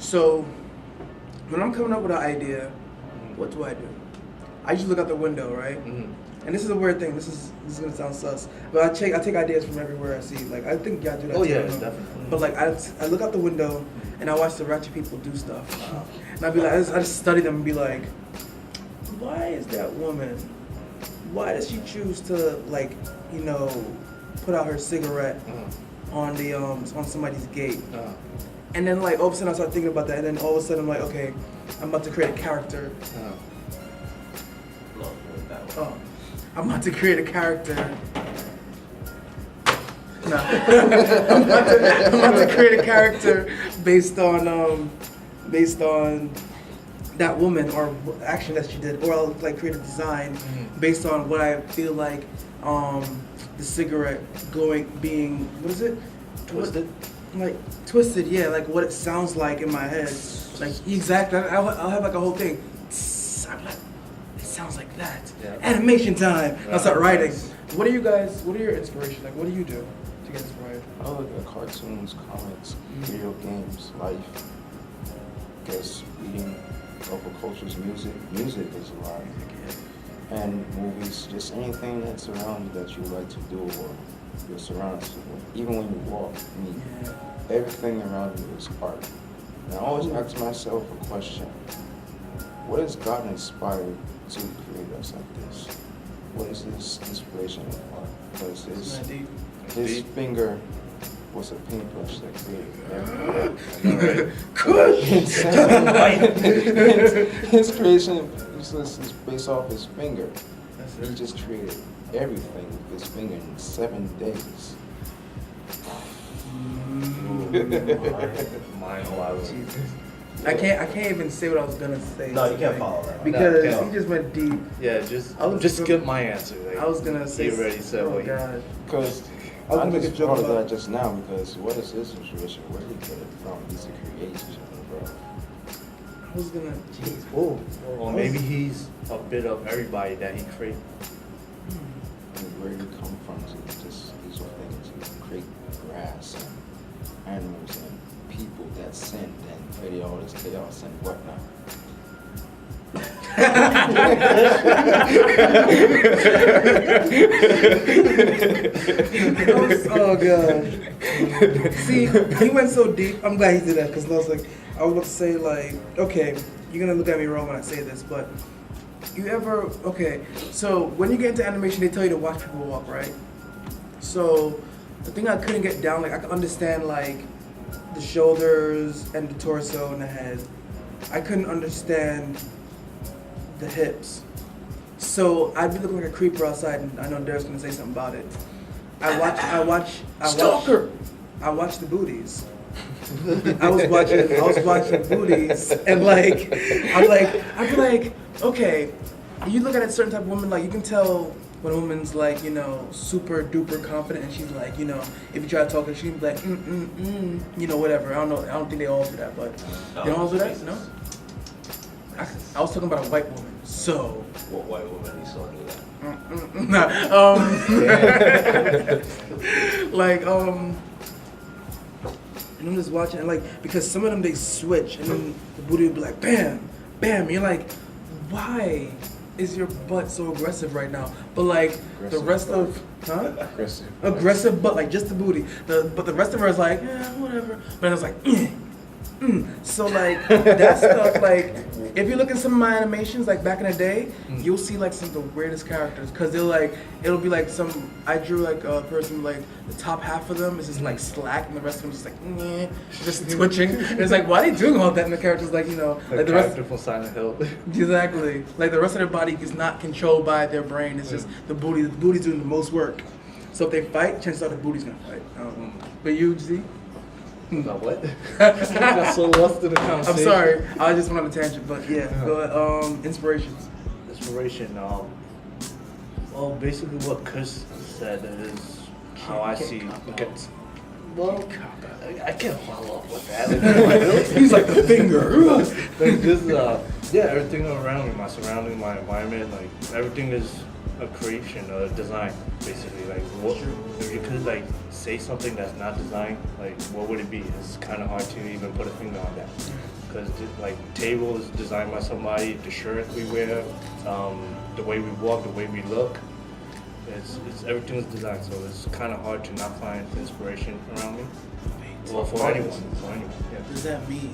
So when I'm coming up with an idea, what do? I usually look out the window, right? And this is a weird thing. This is gonna sound sus, but I take ideas from everywhere I see. Like I think y'all do that. Oh too, yeah, I don't know. definitely. But like I look out the window and I watch the ratchet people do stuff, and I be like, I just study them and be like, why is that woman? Why does she choose to like, put out her cigarette on the on somebody's gate? And then like all of a sudden I start thinking about that, and then all of a sudden I'm like, okay, I'm about to create a character. I'm about to create a character. No. I'm about to create a character based on that woman or action that she did, or I'll like create a design based on what I feel like the cigarette being what is it? Twisted? Like twisted, yeah, like what it sounds like in my head. Like exactly, I'll have like a whole thing. I'm like, it sounds like that. Yeah. Animation time. I'll start writing. Nice. What are your inspirations? Like what do you do to get inspired? I look at cartoons, comics, video games, life. Guess reading local cultures, music is a lot. And movies, just anything that's around you that you like to do or you're surrounded with. Even when you walk, everything around you is art. And I always ask myself a question. What has God inspired to create us like this? What is this inspiration of art? Because his finger was a paintbrush that created everything. His creation is based off his finger. He just created everything with his finger in 7 days. Mind blowing. I can't even say what I was gonna say. No, you can't follow that. Because No, he just went deep. Yeah, just skip my answer. Like, I was gonna say. you already said what you. God. Because I was I gonna make a just joke thought of about that just now because what is his inspiration? Where did he get it from? He's a creation, bro. I was gonna. Jeez. Whoa. Or maybe he's a bit of everybody that he created. And where you come from to just these sort of things, to create grass and animals and people that sinned and created all this chaos and whatnot. Oh god. See, he went so deep. I'm glad he did that because I was about to say like, okay, you're gonna look at me wrong when I say this, but so when you get into animation, they tell you to watch people walk, right? So the thing I couldn't get down, like I could understand like the shoulders and the torso and the head. I couldn't understand the hips. So I'd be looking like a creeper outside, and I know Derek's gonna say something about it. I watch the booties. I was watching booties, and like I'd be like, okay, you look at a certain type of woman, like you can tell when a woman's like, super duper confident, and she's like, if you try to talk to her, she'd be like, whatever. I don't know. I don't think they all do that, but they don't all do that. No. I was talking about a white woman. So. What white woman you saw do that? And I'm just watching, and like, because some of them they switch, and then the booty would be like, bam, bam. And you're like, why is your butt so aggressive right now? But like the rest of, aggressive butt, like just the booty. But the rest of her is like, yeah, whatever. But it's like, So like that stuff, like if you look at some of my animations, like back in the day, you'll see like some of the weirdest characters, cause it'll be like I drew like a person like the top half of them is just like slack and the rest of them just like just twitching. And it's like, why are they doing all that? And the character's like, like the rest from Silent Hill. Exactly. Like the rest of their body is not controlled by their brain. It's just the booty's doing the most work. So if they fight, chances are the booty's gonna fight. But you, Z? About what? Got so lost in the conversation. I'm sorry. I just went on a tangent, but yeah. Go ahead. Inspirations. Inspiration. Well, basically what Chris said is how I see. Well, I can't follow up with that. He's like the finger. Like just everything around me, my surrounding, my environment, like everything is a creation, a design, basically. Like, what if you could like say something that's not designed? Like, what would it be? It's kind of hard to even put a finger on that. because like table is designed by somebody, the shirt we wear, the way we walk, the way we look. It's everything is designed, so it's kind of hard to not find inspiration around me. Well, for anyone, yeah. Does that mean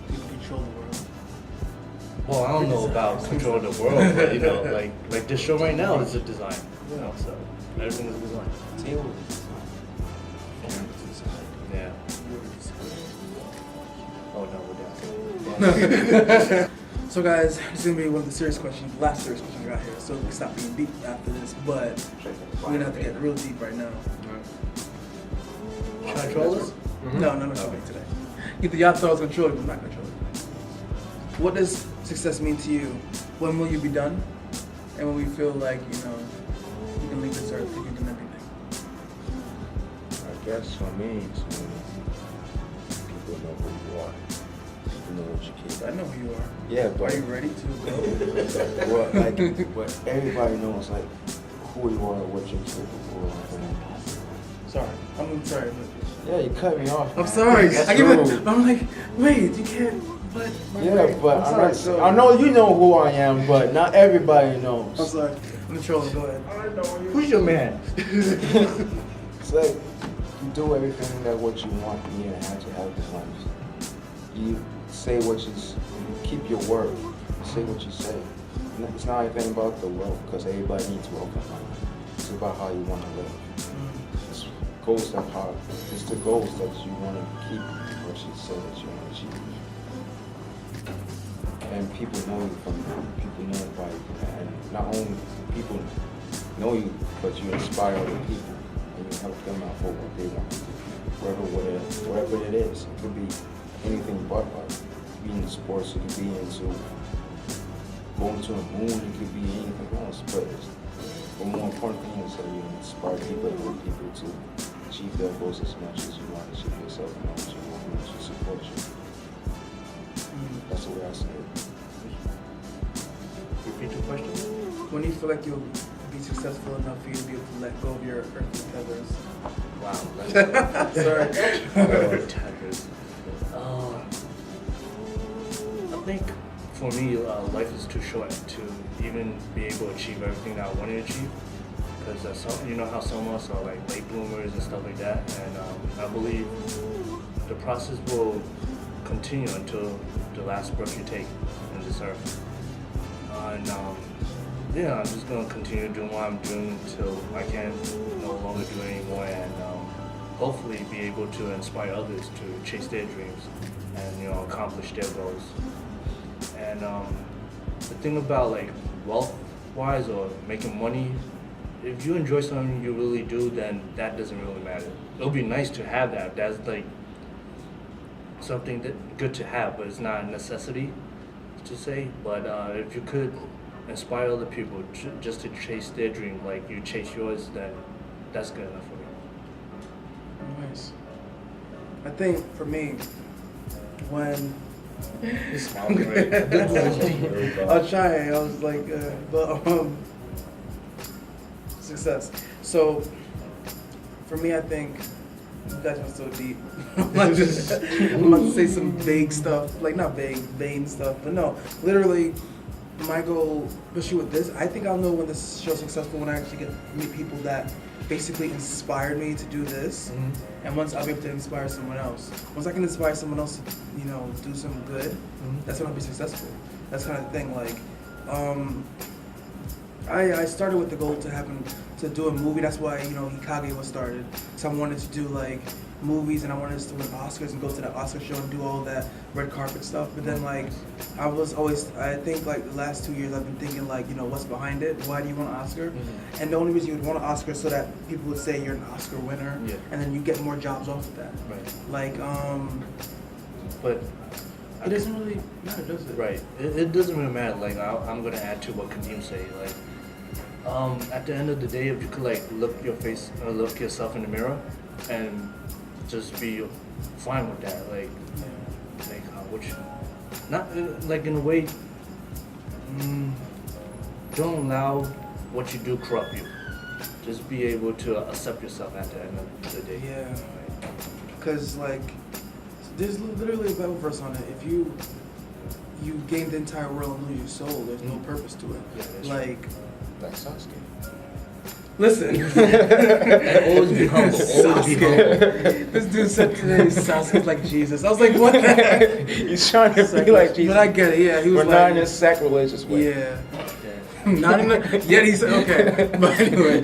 people control the world? Well, I don't know about control the world, but you know, like this show right now is a design, you know, so everything is designed. Table. Yeah. Oh no, we're down. So guys, this is gonna be one of the serious questions, the last serious question I got here. So we can stop being deep after this, but we're gonna have to get real deep right now. Controllers? No controlling today. Y'all thought I was controlling, but I'm not controlling. What does success mean to you? When will you be done? And when we feel like, you know, you can leave this earth, you can do everything. I guess for me, it's when people know who you are. You know what you keep. I know who you are. Yeah, Are but you ready to go? well, like, but everybody knows like who you are, what you're capable of. Sorry. I'm sorry. Yeah, you cut me off. I'm man. sorry. That's I give rude. it. I'm like, wait, you can't. But Yeah, but I'm I'm sorry. not, So, I know you know who I am, but not everybody knows. I'm sorry. I'm trolling. Go ahead. Who's your man? It's like you do everything that what you want in your hands to have in life. You say what you keep your word. You say what you say. It's not anything about the wealth, because everybody needs wealth in life. It's about how you want to live. It's goals that hard. It's the goals that you want to keep, what you say that you want to achieve. And people know you from people know by you. And not only people know you, but you inspire other people and you help them out for what they want to do. Whatever it is. It could be anything but like being in sports, it could be into going to the moon, it could be anything else. But the more important thing is that you inspire people and help people to achieve their goals as much as you want to achieve yourself and how much you want to support you. That's the way I see it. Repeat the question. When do you feel like you'll be successful enough for you to be able to let go of your earthly feathers? Wow. Sorry. Taggers. I think for me, life is too short to even be able to achieve everything that I want to achieve. Because you know how some of us are like late bloomers and stuff like that, and I believe the process will continue until the last breath you take in this earth. Yeah, I'm just gonna continue doing what I'm doing until I can no longer do it anymore, and hopefully be able to inspire others to chase their dreams and accomplish their goals. And the thing about like wealth-wise or making money, if you enjoy something you really do, then that doesn't really matter. It'll be nice to have that. That's like something that good to have, but it's not a necessity to say. But if you could inspire other people just to chase their dream like you chase yours, then that's good enough for me. Nice. I think for me, when You smile great. I was trying, I was like, success. So for me, I think you guys went so deep. I'm about to say some vague stuff, like not vague, vain stuff, but no, literally. My goal, especially with this, I think I'll know when this show's successful when I actually get to meet people that basically inspired me to do this. Mm-hmm. And once I'll be able to inspire someone else. Once I can inspire someone else to, do something good, that's when I'll be successful. That's kind of the thing. Like, I started with the goal to do a movie. That's why, Hikage was started. So I wanted to do like movies and I wanted us to win Oscars and go to the Oscar show and do all that red carpet stuff. But then like, I think like the last 2 years I've been thinking like, what's behind it? Why do you want an Oscar? Mm-hmm. And the only reason you would want an Oscar is so that people would say you're an Oscar winner. Yeah. And then you get more jobs off of that. Right. Like, But it doesn't really matter, does it? right. It doesn't really matter. Like I'm gonna add to what Kadeem say. Like, at the end of the day, if you could like look yourself in the mirror, and just be fine with that. Like, not like in a way. Don't allow what you do corrupt you. Just be able to accept yourself at the end of the day. Yeah. Because like, There's literally a Bible verse on it. If you gain the entire world and lose your soul, there's no purpose to it. Yeah, that's Like, Like Sasuke. listen. And always be humble. Always be humble. This dude said today Sasuke's like Jesus. I was like, what the heck? He's trying to be like Jesus. But I get it. Yeah, he was but not in like, a sacrilegious way. yeah. Yeah. Not in the, yet he said, okay. But anyway,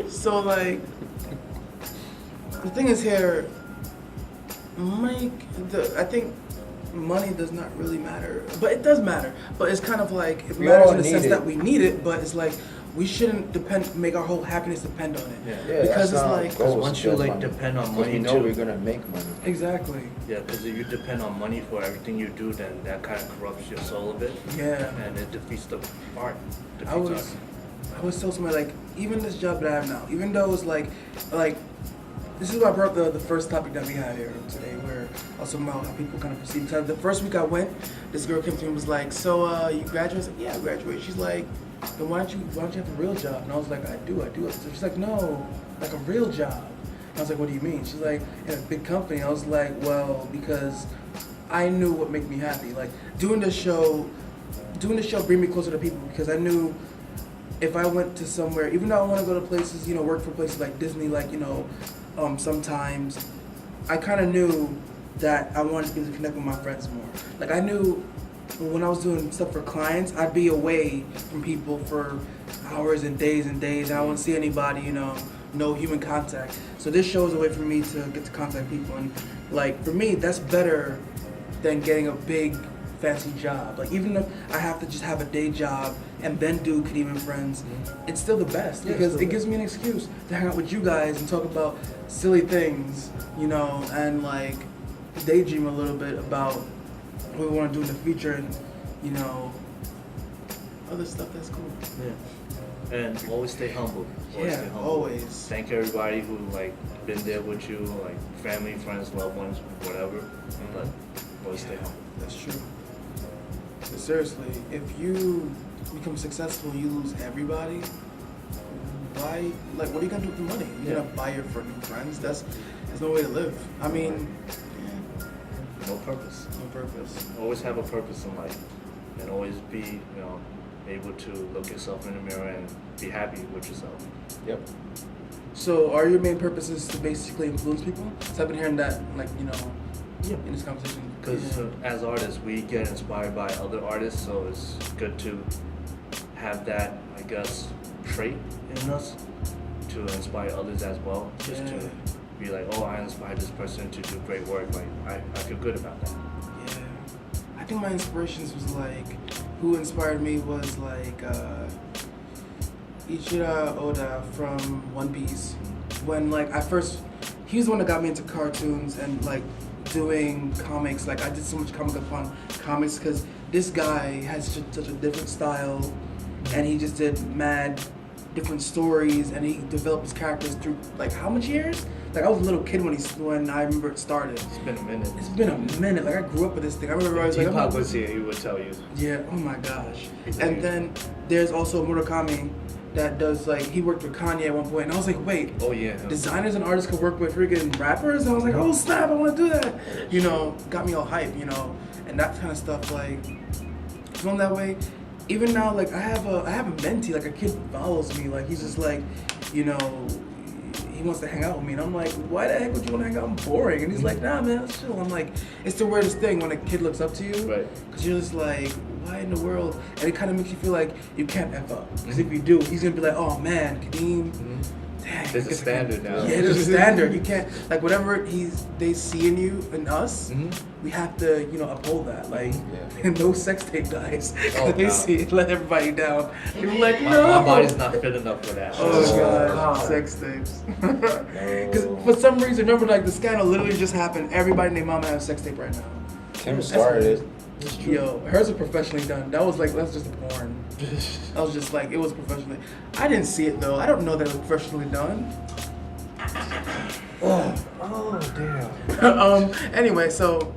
so like, the thing is here, I think money does not really matter, but it does matter. But it's kind of like, it We matters all in the need sense it. that we need it, but it's like, we shouldn't make our whole happiness depend on it. Yeah. Yeah, Because that's it's not like, our goal. Because once you Spend like money. depend on 'Cause money we know too. we're gonna make money. exactly. Yeah, because if you depend on money for everything you do, then that kind of corrupts your soul a bit, Yeah. and it defeats the art. I was telling somebody, like, even this job that I have now, even though it's like this is why I brought up the first topic that we had here today, where I was talking about how people kind of perceive. Because the first week I went, this girl came to me and was like, "So you graduated?" I said, "Yeah, I graduated." She's like, "Then why don't you have a real job?" And I was like, I do. So she's like, "No, like a real job." And I was like, "What do you mean?" She's like, "In a big company." I was like, "Well, because I knew what made me happy. Like doing the show bring me closer to people, because I knew if I went to somewhere, even though I want to go to places, work for places like Disney, like, sometimes I kind of knew that I wanted to be able to connect with my friends more. Like I knew when I was doing stuff for clients, I'd be away from people for hours and days, and I wouldn't see anybody, no human contact. So this show is a way for me to get to contact people, and like for me, that's better than getting a big fancy job. Like even if I have to just have a day job and then do Kadeem and Friends, it's still the best, Yeah, because it's it the gives me an excuse to hang out with you guys and talk about silly things, and like daydream a little bit about what we want to do in the future, and other stuff that's cool. Yeah. And always stay humble. Always Yeah, stay humble. always. Thank everybody who like been there with you, like family, friends, loved ones, whatever. But always stay humble. That's true. But seriously, if you become successful, you lose everybody. Why? Like, what are you gonna do with the money? You're Yeah. gonna buy it for new friends? There's no way to live. I mean, No purpose. no purpose. Always have a purpose in life, and always be, able to look yourself in the mirror and be happy with yourself. Yep. So, are your main purposes to basically influence people? So I've been hearing that, like, Yeah. in this conversation. Because Yeah. as artists, we get inspired by other artists, so it's good to have that, I guess, trait in us to inspire others as well. Just Yeah. to be like, oh, I inspired this person to do great work. Like, I feel good about that. Yeah. I think my inspirations was like, who inspired me was like Ichiro Oda from One Piece. When like he was the one that got me into cartoons and like doing comics. Like I did so much comic upon comics because this guy has such a different style, and he just did mad different stories, and he developed his characters through like how much years? Like I was a little kid when I remember it started. It's been a minute. It's been a minute. Like I grew up with this thing. I remember I was If like, Deepak was here, he would tell you. yeah. Oh my gosh. He's And like- then there's also Murakami that does like he worked with Kanye at one point, and I was like, wait. Oh, yeah. Designers and artists could work with freaking rappers. I was like, oh snap, I want to do that. Got me all hype, and that kind of stuff. Like, from that way. Even now, like I have a mentee, like a kid follows me. Like he's just like, he wants to hang out with me, and I'm like, why the heck would you want to hang out? I'm boring. And he's like, nah, man, let's chill. I'm like, it's the weirdest thing when a kid looks up to you, Right. because you're just like, why in the world? And it kind of makes you feel like you can't F up. Because if you do, he's gonna be like, oh man, Kadeem. Dang, There's a I guess I standard can't- now. Yeah, there's a standard. You can't like whatever they see in you and us. We have to uphold that. Like Yeah. no sex tape guys. Oh, they no. see it, let everybody down. You're like My, no. my body's not fit enough for that. Oh Oh, god, sex tapes. Because for some reason, remember like the scandal literally just happened. Everybody and their mama has sex tape right now. Kim started it. It's true. Yo, hers was professionally done. That was like that's just porn. I was just like it was professionally. I didn't see it though. I don't know that it was professionally done. Oh damn. Anyway, so